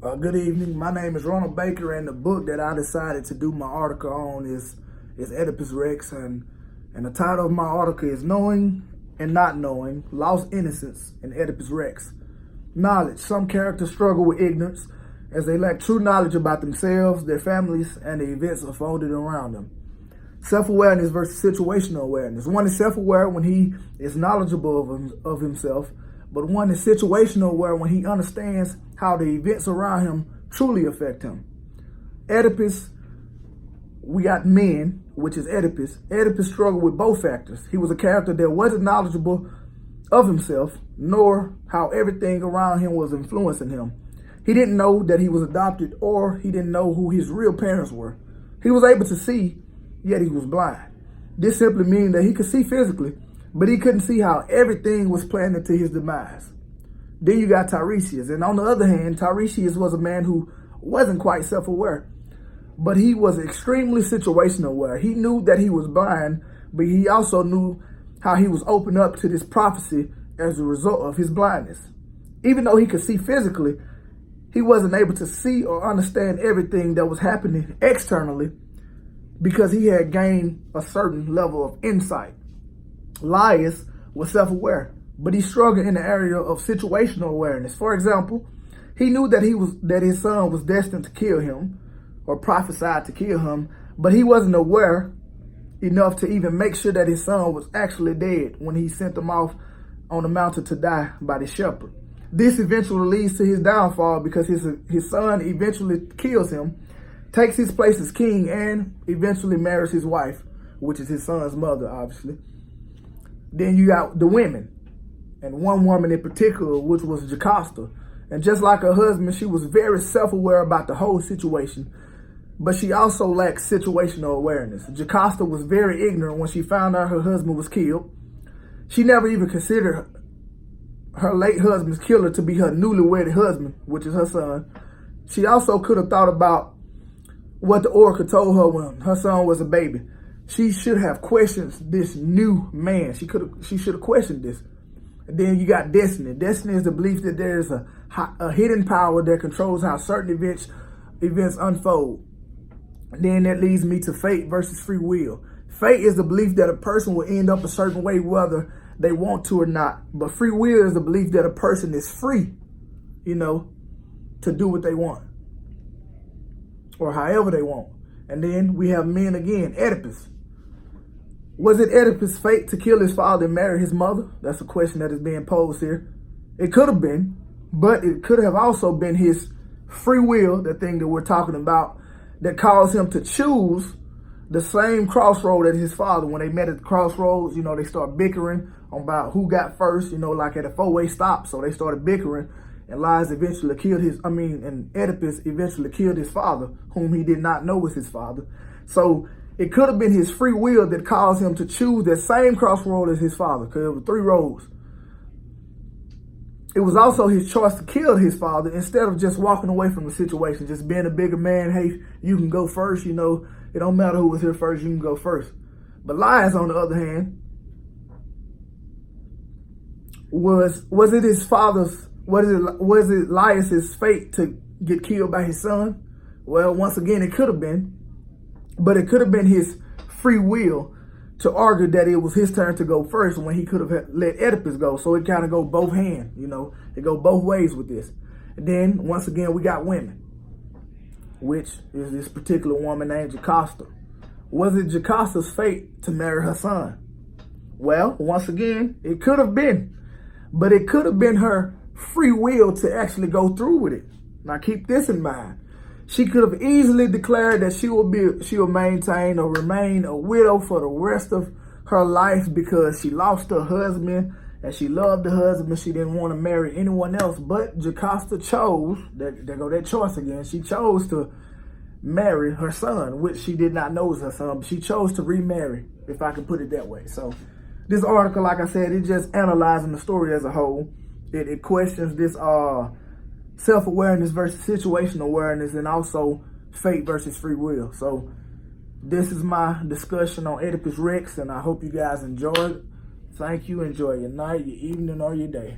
Good evening. My name is Ronald Baker, and the book that I decided to do my article on is Oedipus Rex, and the title of my article is Knowing and Not Knowing, Lost Innocence in Oedipus Rex. Knowledge. Some characters struggle with ignorance as they lack true knowledge about themselves, their families, and the events unfolded around them. Self-awareness versus situational awareness. One is self-aware when he is knowledgeable of himself, but one is situational aware when he understands how the events around him truly affect him. Oedipus, we got men, which is Oedipus. Oedipus struggled with both factors. He was a character that wasn't knowledgeable of himself, nor how everything around him was influencing him. He didn't know that he was adopted, or he didn't know who his real parents were. He was able to see, yet he was blind. This simply means that he could see physically, but he couldn't see how everything was planned to his demise. Then you got Tiresias. And on the other hand, Tiresias was a man who wasn't quite self-aware, but he was extremely situational aware. He knew that he was blind, but he also knew how he was opened up to this prophecy as a result of his blindness. Even though he could see physically, he wasn't able to see or understand everything that was happening externally because he had gained a certain level of insight. Laius was self-aware, but he struggled in the area of situational awareness. For example, he knew that his son was destined to kill him, or prophesied to kill him, but he wasn't aware enough to even make sure that his son was actually dead when he sent him off on the mountain to die by the shepherd. This eventually leads to his downfall because his son eventually kills him, takes his place as king, and eventually marries his wife, which is his son's mother, obviously. Then you got the women, and one woman in particular, which was Jocasta. And just like her husband, she was very self-aware about the whole situation, but she also lacked situational awareness. Jocasta was very ignorant when she found out her husband was killed. She never even considered her late husband's killer to be her newly wedded husband, which is her son. She also could have thought about what the oracle told her when her son was a baby. She should have questioned this new man. She should have questioned this. And then you got destiny. Destiny is the belief that there is a hidden power that controls how certain events unfold. And then that leads me to fate versus free will. Fate is the belief that a person will end up a certain way whether they want to or not. But free will is the belief that a person is free, to do what they want, or however they want. And then we have men again, Oedipus. Was it Oedipus' fate to kill his father and marry his mother? That's a question that is being posed here. It could have been, but it could have also been his free will, the thing that we're talking about, that caused him to choose the same crossroad as his father. When they met at the crossroads, they start bickering about who got first, like at a four-way stop. So they started bickering, and Oedipus eventually killed his father, whom he did not know was his father. So it could have been his free will that caused him to choose that same crossroad as his father, because it was three roads. It was also his choice to kill his father instead of just walking away from the situation, just being a bigger man. Hey, you can go first, it don't matter who was here first, you can go first. But Laius, on the other hand, was it Laius's fate to get killed by his son? Well, once again, it could have been. But it could have been his free will to argue that it was his turn to go first when he could have let Oedipus go. So it kind of go both hands, It go both ways with this. And then, once again, we got women, which is this particular woman named Jocasta. Was it Jocasta's fate to marry her son? Well, once again, it could have been. But it could have been her free will to actually go through with it. Now, keep this in mind. She could have easily declared that she will maintain or remain a widow for the rest of her life because she lost her husband and she loved the husband. She didn't want to marry anyone else. But Jocasta chose, there go that choice again. She chose to marry her son, which she did not know was her son. But she chose to remarry, if I can put it that way. So this article, like I said, it just analyzing the story as a whole. It questions this self-awareness versus situational awareness, and also fate versus free will. So this is my discussion on Oedipus Rex, and I hope you guys enjoyed. Thank you. Enjoy your night, your evening, or your day.